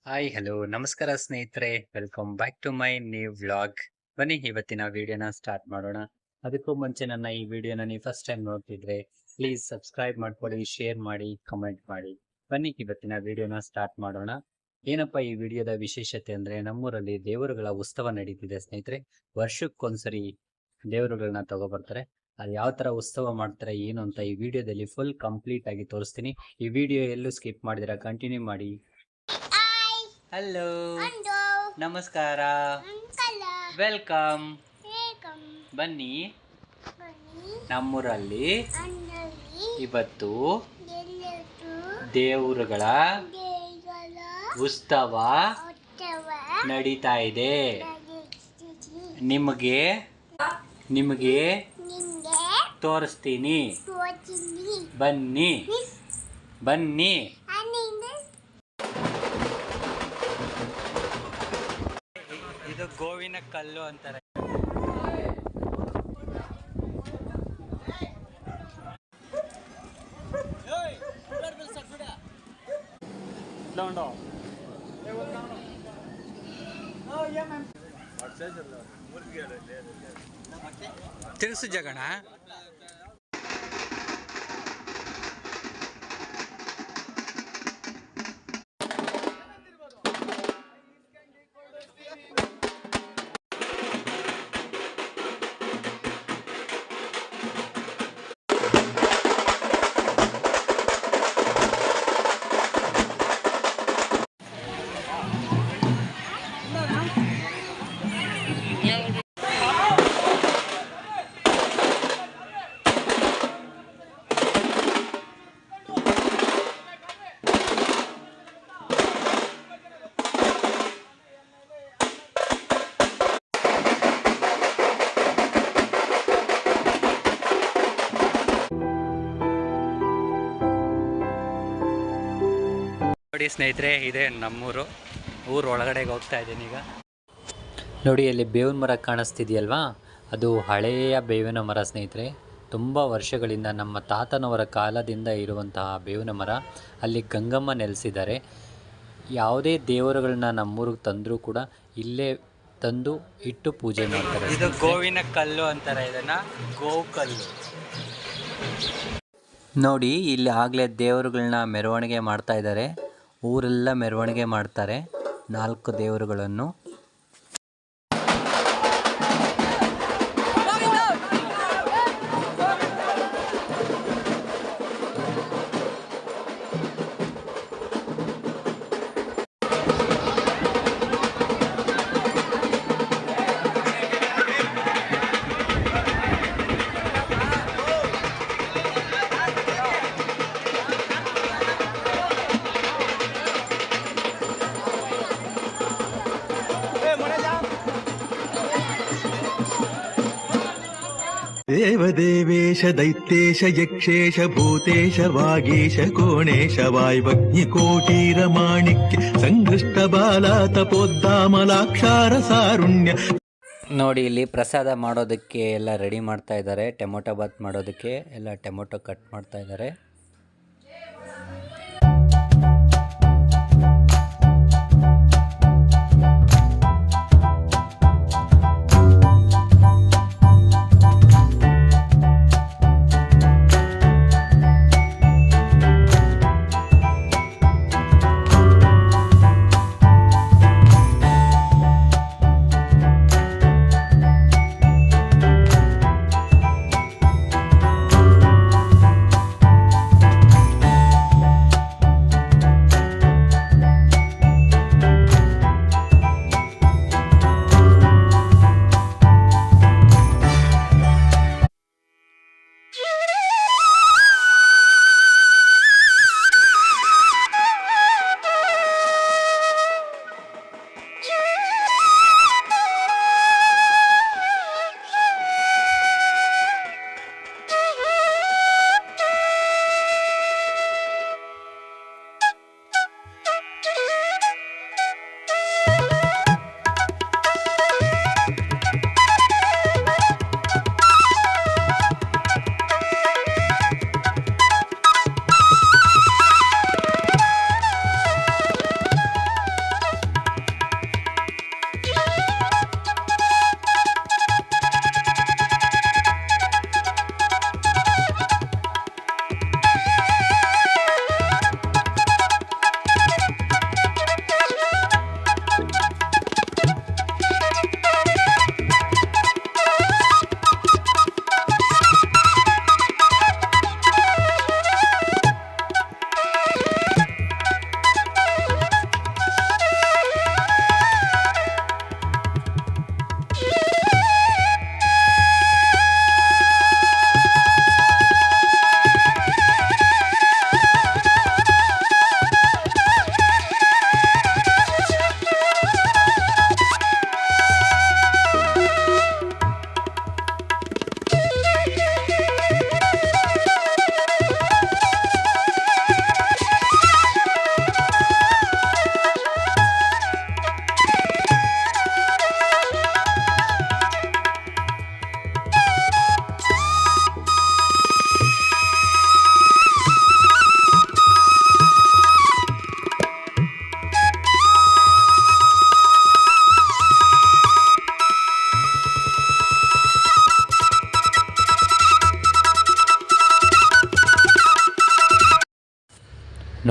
Hi hello ನಮಸ್ಕಾರ ಸ್ನೇಹಿತರೆ, welcome back to my new vlog. ಬನ್ನಿ ಇವತ್ತಿನ ವಿಡಿಯೋನ ಸ್ಟಾರ್ಟ್ ಮಾಡೋಣ. ಅದಕ್ಕೂ ಮುಂಚೆ ನನ್ನ ಈ ವಿಡಿಯೋನ ನೀವು ಫಸ್ಟ್ ಟೈಮ್ ನೋಡ್ತಿದ್ರೆ ಪ್ಲೀಸ್ ಸಬ್ಸ್ಕ್ರೈಬ್ ಮಾಡ್ಕೊಳ್ಳಿ, ಶೇರ್ ಮಾಡಿ, ಕಮೆಂಟ್ ಮಾಡಿ. ಬನ್ನಿ ಇವತ್ತಿನ ವಿಡಿಯೋನ ಸ್ಟಾರ್ಟ್ ಮಾಡೋಣ. ಏನಪ್ಪ ಈ ವಿಡಿಯೋದ ವಿಶೇಷತೆ ಅಂದ್ರೆ, ನಮ್ಮೂರಲ್ಲಿ ದೇವರುಗಳ ಉತ್ಸವ ನಡೀತಿದೆ ಸ್ನೇಹಿತರೆ. ವರ್ಷಕ್ಕೊಂದ್ಸರಿ ದೇವರುಗಳನ್ನ ತಗೊಬರ್ತಾರೆ. ಅದು ಯಾವ ತರ ಉತ್ಸವ ಮಾಡ್ತಾರೆ ಏನು ಅಂತ ಈ ವಿಡಿಯೋದಲ್ಲಿ ಫುಲ್ ಕಂಪ್ಲೀಟ್ ಆಗಿ ತೋರಿಸ್ತೀನಿ. ಈ ವಿಡಿಯೋ ಎಲ್ಲೂ ಸ್ಕಿಪ್ ಮಾಡಿದಿರ ಕಂಟಿನ್ಯೂ ಮಾಡಿ. ಹಲೋ, ನಮಸ್ಕಾರ, ವೆಲ್ಕಮ್. ಬನ್ನಿ, ನಮ್ಮೂರಲ್ಲಿ ಇವತ್ತು ದೇವರುಗಳ ಉತ್ಸವ ನಡೀತಾ ಇದೆ. ನಿಮಗೆ ತೋರಿಸ್ತೀನಿ, ಬನ್ನಿ ಬನ್ನಿ. ಇದು ಗೋವಿನ ಕಲ್ಲು ಅಂತಾರೆ. ತಿರ್ಸು ಜಗಣ. ನೋಡಿ ಸ್ನೇಹಿತರೆ, ಇದೆ ನಮ್ಮೂರು. ಊರು ಒಳಗಡೆಗೆ ಹೋಗ್ತಾ ಇದ್ದೀನಿ ಈಗ. ನೋಡಿ, ಅಲ್ಲಿ ಬೇವಿನ ಮರ ಕಾಣಿಸ್ತಿದೆಯಲ್ವಾ, ಅದು ಹಳೆಯ ಬೇವಿನ ಮರ ಸ್ನೇಹಿತರೆ. ತುಂಬ ವರ್ಷಗಳಿಂದ ನಮ್ಮ ತಾತನವರ ಕಾಲದಿಂದ ಇರುವಂತಹ ಬೇವಿನ ಮರ. ಅಲ್ಲಿ ಗಂಗಮ್ಮ ನೆಲೆಸಿದ್ದಾರೆ. ಯಾವುದೇ ದೇವರುಗಳನ್ನ ನಮ್ಮೂರಿಗೆ ತಂದರೂ ಕೂಡ ಇಲ್ಲೇ ತಂದು ಇಟ್ಟು ಪೂಜೆ ಮಾಡ್ತಾರೆ. ಇದು ಗೋವಿನ ಕಲ್ಲು ಅಂತಾರೆ, ಇದನ್ನು ಗೋಕಲ್ಲು. ನೋಡಿ, ಇಲ್ಲಿ ಆಗಲೇ ದೇವರುಗಳನ್ನ ಮೆರವಣಿಗೆ ಮಾಡ್ತಾ ಇದ್ದಾರೆ. ಊರೆಲ್ಲ ಮೆರವಣಿಗೆ ಮಾಡ್ತಾರೆ 4 ದೇವರುಗಳನ್ನು. ದೇವದೇವೇಶ ದೈತ್ಯೇಶ ಯಕ್ಷೇಶ ಭೂತೇಶ ವಾಗೀಶ ಕೋಣೇಶ ವಾಯ್ವಗ್ನಿಕೋಟೀರ ಮಾಣಿಕ್ಯ ಸಂಗೃಷ್ಟ ಬಾಲ ತಪೋದ್ದಾಮಲಾಕ್ಷಾರ ಸಾರುಣ್ಯ. ನೋಡಿ, ಇಲ್ಲಿ ಪ್ರಸಾದ ಮಾಡೋದಕ್ಕೆ ಎಲ್ಲ ರೆಡಿ ಮಾಡ್ತಾ ಇದ್ದಾರೆ. ಟೊಮೊಟೊ ಬಾತ್ ಮಾಡೋದಕ್ಕೆ ಎಲ್ಲ ಟೊಮೊಟೊ ಕಟ್ ಮಾಡ್ತಾ ಇದ್ದಾರೆ.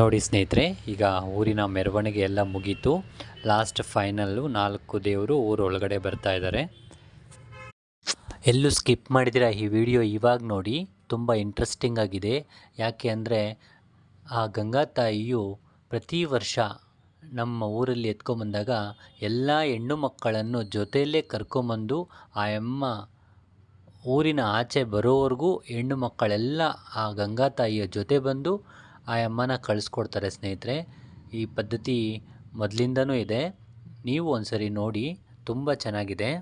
ನೋಡಿ ಸ್ನೇಹಿತರೆ, ಈಗ ಊರಿನ ಮೆರವಣಿಗೆ ಎಲ್ಲ ಮುಗೀತು. ಲಾಸ್ಟ್ ಫೈನಲ್ಲು 4 ದೇವರು ಊರೊಳಗಡೆ ಬರ್ತಾ ಇದ್ದಾರೆ. ಎಲ್ಲೂ ಸ್ಕಿಪ್ ಮಾಡಿದಿರ ಈ ವಿಡಿಯೋ ಇವಾಗ ನೋಡಿ, ತುಂಬ ಇಂಟ್ರೆಸ್ಟಿಂಗ್ ಆಗಿದೆ. ಯಾಕೆ ಅಂದರೆ ಆ ಗಂಗಾ ತಾಯಿಯು ಪ್ರತಿ ವರ್ಷ ನಮ್ಮ ಊರಲ್ಲಿ ಎತ್ಕೊಂಬಂದಾಗ ಎಲ್ಲ ಹೆಣ್ಣು ಮಕ್ಕಳನ್ನು ಜೊತೆಯಲ್ಲೇ ಕರ್ಕೊಂಬಂದು ಆ ಅಮ್ಮ ಊರಿನ ಆಚೆ ಬರೋವರೆಗೂ ಹೆಣ್ಣು ಮಕ್ಕಳೆಲ್ಲ ಆ ಗಂಗಾ ತಾಯಿಯ ಜೊತೆ ಬಂದು ಆ ಅಮ್ಮನ ಕಳಿಸ್ಕೊಡ್ತಾರೆ ಸ್ನೇಹಿತರೆ. ಈ ಪದ್ಧತಿ ಮೊದಲಿಂದನೂ ಇದೆ, ನೀವು ಒಂದ್ಸರಿ ನೋಡಿ, ತುಂಬ ಚೆನ್ನಾಗಿದೆ.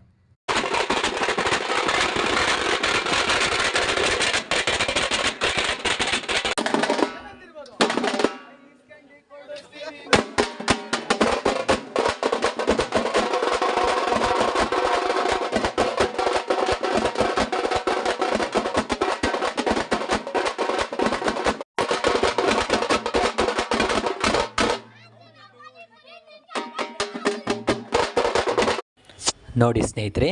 ನೋಡಿ ಸ್ನೇಹಿತರೆ,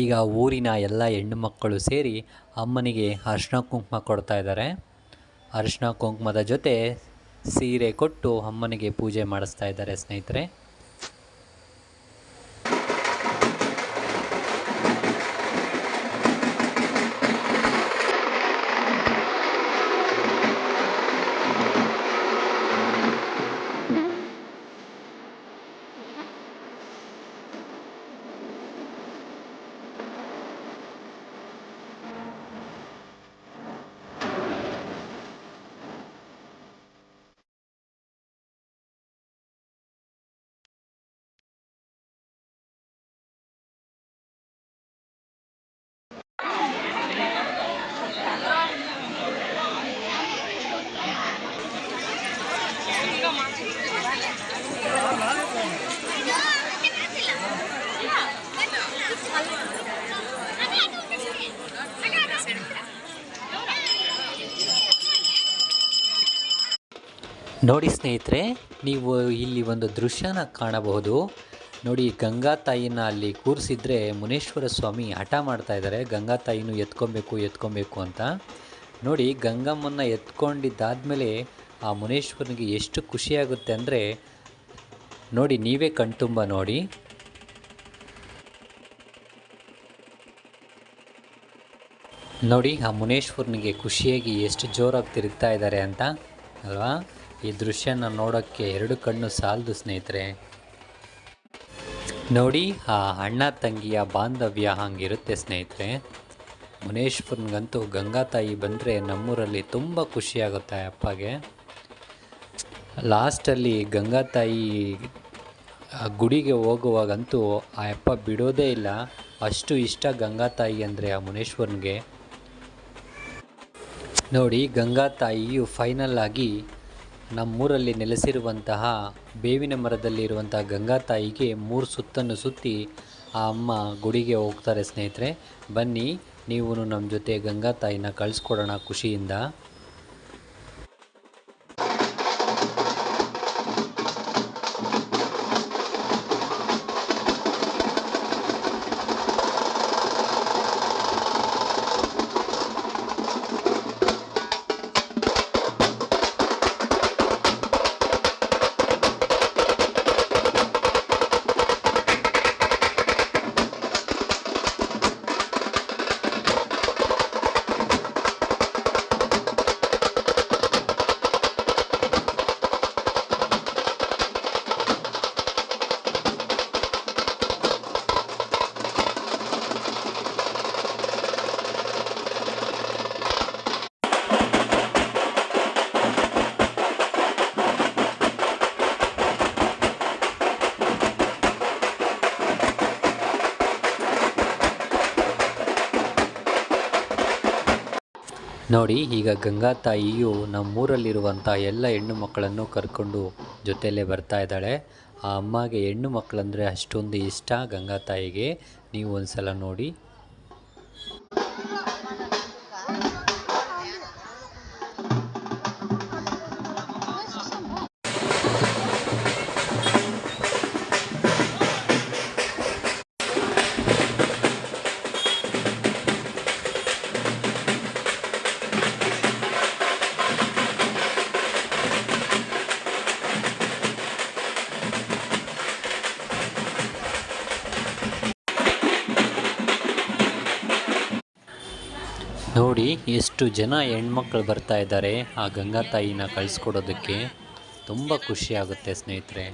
ಈಗ ಊರಿನ ಎಲ್ಲ ಹೆಣ್ಣು ಮಕ್ಕಳು ಸೇರಿ ಅಮ್ಮನಿಗೆ ಅರಿಶಿನ ಕುಂಕುಮ ಕೊಡ್ತಾ ಇದ್ದಾರೆ. ಅರಿಶಿನ ಕುಂಕುಮದ ಜೊತೆ ಸೀರೆ ಕೊಟ್ಟು ಅಮ್ಮನಿಗೆ ಪೂಜೆ ಮಾಡಿಸ್ತಾ ಇದ್ದಾರೆ ಸ್ನೇಹಿತರೆ. ನೋಡಿ ಸ್ನೇಹಿತರೆ, ನೀವು ಇಲ್ಲಿ ಒಂದು ದೃಶ್ಯನ ಕಾಣಬಹುದು. ನೋಡಿ, ಗಂಗಾ ತಾಯಿನ ಅಲ್ಲಿ ಕೂರಿಸಿದ್ರೆ ಮುನೇಶ್ವರ ಸ್ವಾಮಿ ಹಠ ಮಾಡ್ತಾ ಇದ್ದಾರೆ, ಗಂಗಾ ತಾಯಿನೂ ಎತ್ಕೊಬೇಕು ಅಂತ. ನೋಡಿ, ಗಂಗಮ್ಮನ ಎತ್ಕೊಂಡಿದ್ದಾದಮೇಲೆ ಆ ಮುನೇಶ್ವರನಿಗೆ ಎಷ್ಟು ಖುಷಿಯಾಗುತ್ತೆ ಅಂದರೆ ನೋಡಿ, ನೀವೇ ಕಣ್ತುಂಬ ನೋಡಿ. ನೋಡಿ, ಆ ಮುನೇಶ್ವರನಿಗೆ ಖುಷಿಯಾಗಿ ಎಷ್ಟು ಜೋರಾಗಿ ತಿರುಗ್ತಾ ಇದ್ದಾರೆ ಅಂತ ಅಲ್ವಾ. ಈ ದೃಶ್ಯನ ನೋಡೋಕ್ಕೆ 2 ಕಣ್ಣು ಸಾಲದು ಸ್ನೇಹಿತರೆ. ನೋಡಿ, ಆ ಅಣ್ಣ ತಂಗಿಯ ಬಾಂಧವ್ಯ ಹಂಗಿರುತ್ತೆ ಸ್ನೇಹಿತರೆ. ಮುನೇಶ್ವರನಿಗಂತೂ ಗಂಗಾ ತಾಯಿ ಬಂದರೆ ನಮ್ಮೂರಲ್ಲಿ ತುಂಬ ಖುಷಿಯಾಗುತ್ತೆ ಅಪ್ಪಗೆ. ಲಾಸ್ಟಲ್ಲಿ ಗಂಗಾ ತಾಯಿ ಗುಡಿಗೆ ಹೋಗುವಾಗಂತೂ ಆ ಅಪ್ಪ ಬಿಡೋದೇ ಇಲ್ಲ, ಅಷ್ಟು ಇಷ್ಟ ಗಂಗಾ ತಾಯಿ ಅಂದರೆ ಆ ಮುನೇಶ್ವರನಿಗೆ. ನೋಡಿ, ಗಂಗಾ ತಾಯಿಯು ಫೈನಲ್ ಆಗಿ ನಮ್ಮೂರಲ್ಲಿ ನೆಲೆಸಿರುವಂತಹ ಬೇವಿನ ಮರದಲ್ಲಿರುವಂತಹ ಗಂಗಾ ತಾಯಿಗೆ 3 ಸುತ್ತನ್ನು ಸುತ್ತಿ ಆ ಅಮ್ಮ ಗುಡಿಗೆ ಹೋಗ್ತಾರೆ ಸ್ನೇಹಿತರೆ. ಬನ್ನಿ, ನೀವು ನಮ್ಮ ಜೊತೆ ಗಂಗಾ ತಾಯಿನ ಕಳಿಸ್ಕೊಡೋಣ ಖುಷಿಯಿಂದ. ನೋಡಿ, ಈಗ ಗಂಗಾ ತಾಯಿಯು ನಮ್ಮೂರಲ್ಲಿರುವಂಥ ಎಲ್ಲ ಹೆಣ್ಣು ಮಕ್ಕಳನ್ನು ಕರ್ಕೊಂಡು ಜೊತೆಯಲ್ಲೇ ಬರ್ತಾ ಇದ್ದಾಳೆ. ಆ ಅಮ್ಮಗೆ ಹೆಣ್ಣು ಮಕ್ಕಳಂದರೆ ಅಷ್ಟೊಂದು ಇಷ್ಟ ಗಂಗಾ ತಾಯಿಗೆ. ನೀವು ಒಂದು ಸಲ ನೋಡಿ. ನೋಡಿ ಎಷ್ಟು ಜನ ಹೆಣ್ಮಕ್ಳು ಬರ್ತಾ ಇದ್ದಾರೆ ಆ ಗಂಗಾ ತಾಯಿನ ಕಳಿಸ್ಕೊಡೋದಕ್ಕೆ. ತುಂಬ ಖುಷಿ ಆಗುತ್ತೆ ಸ್ನೇಹಿತರೆ.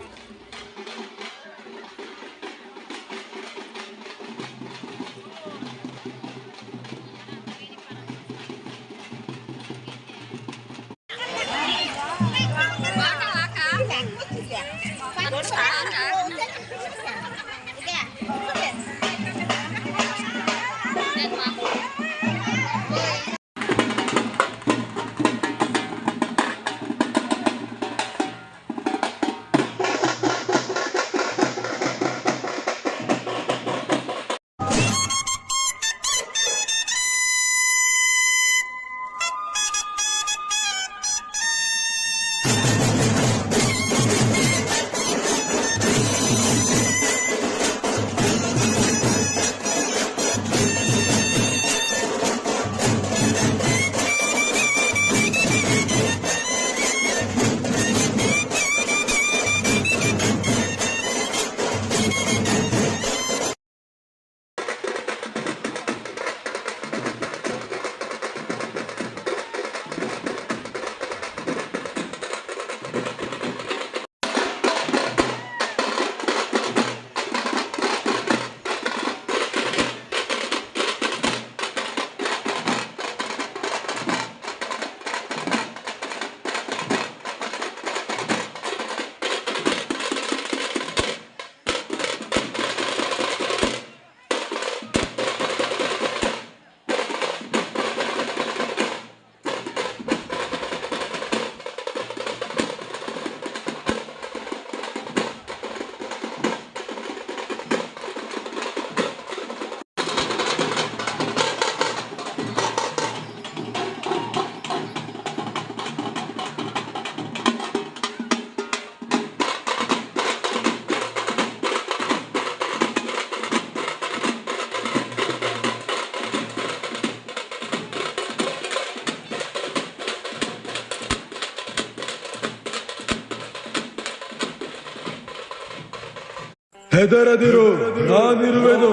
ಹೆದರದಿರು, ನಾನಿರುವೆನು.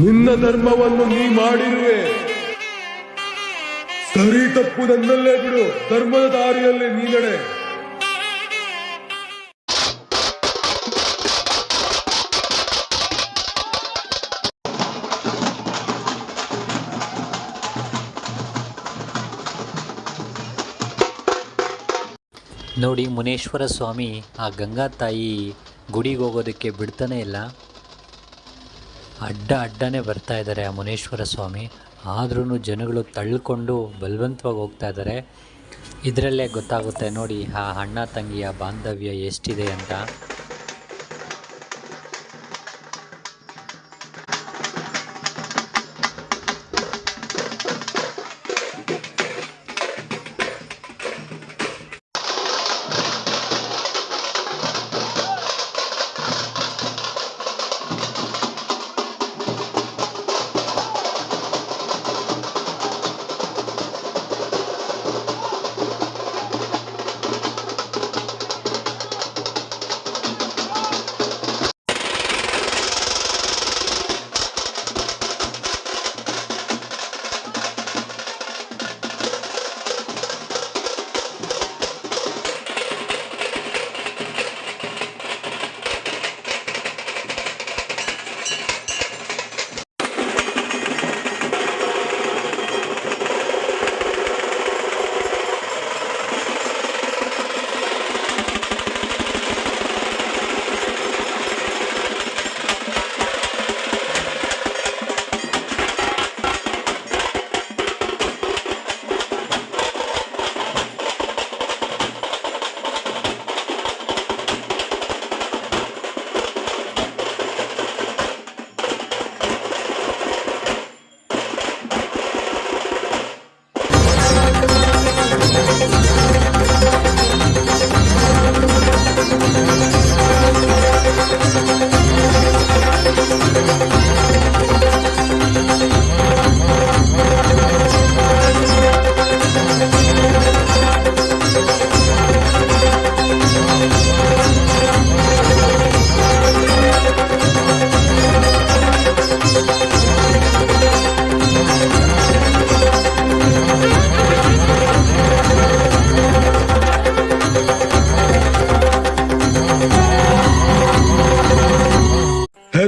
ನಿನ್ನ ಧರ್ಮವನ್ನು ನೀ ಮಾಡಿರುವೆ. ಸರಿ ತಪ್ಪು ನನ್ನಲ್ಲೇ ಬಿಡು, ಧರ್ಮದ ದಾರಿಯಲ್ಲಿ ನೀ ನಡೆ. ನೋಡಿ ಮುನೇಶ್ವರ ಸ್ವಾಮಿ ಆ ಗಂಗಾ ತಾಯಿ ಗುಡಿಗೆ ಹೋಗೋದಕ್ಕೆ ಬಿಡ್ತಾನೆ ಇಲ್ಲ. ಅಡ್ಡನೇ ಬರ್ತಾ ಇದ್ದಾರೆ ಆ ಮುನೇಶ್ವರ ಸ್ವಾಮಿ. ಆದ್ರೂ ಜನಗಳು ತಳ್ಳಿಕೊಂಡು ಬಲವಂತವಾಗಿ ಹೋಗ್ತಾ ಇದ್ದಾರೆ. ಇದರಲ್ಲೇ ಗೊತ್ತಾಗುತ್ತೆ ನೋಡಿ ಆ ಅಣ್ಣ ತಂಗಿಯ ಬಾಂಧವ್ಯ ಎಷ್ಟಿದೆ ಅಂತ.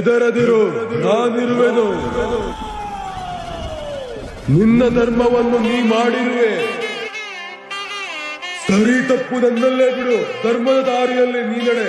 ಹೆದರದಿರು, ನಾನಿರುವೆನು. ನಿನ್ನ ಧರ್ಮವನ್ನು ನೀ ಮಾಡಿರುವೆ. ಸರಿ ತಪ್ಪು ನನ್ನಲ್ಲೇ ಬಿಡು, ಧರ್ಮದ ದಾರಿಯಲ್ಲಿ ನೀ ನಡೆ.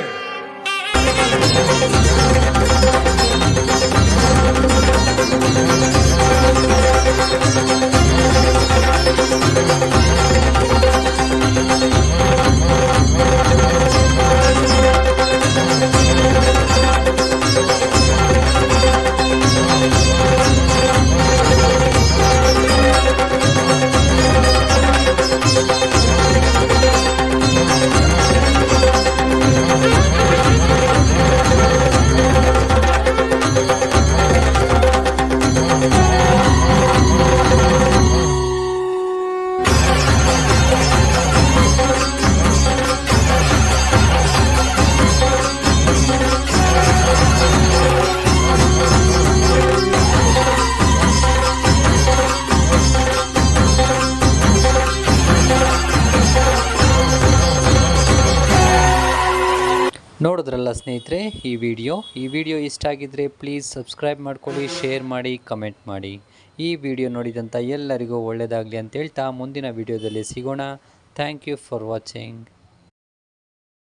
ನೋಡಿದ್ರಲ್ಲ ಸ್ನೇಹಿತರೆ ಈ ವಿಡಿಯೋ ಇಷ್ಟ ಆಗಿದ್ದರೆ ಪ್ಲೀಸ್ ಸಬ್ಸ್ಕ್ರೈಬ್ ಮಾಡ್ಕೊಳ್ಳಿ, ಶೇರ್ ಮಾಡಿ, ಕಮೆಂಟ್ ಮಾಡಿ. ಈ ವಿಡಿಯೋ ನೋಡಿದಂಥ ಎಲ್ಲರಿಗೂ ಒಳ್ಳೆಯದಾಗಲಿ ಅಂತ ಹೇಳ್ತಾ ಮುಂದಿನ ವಿಡಿಯೋದಲ್ಲಿ ಸಿಗೋಣ. Thank you for watching.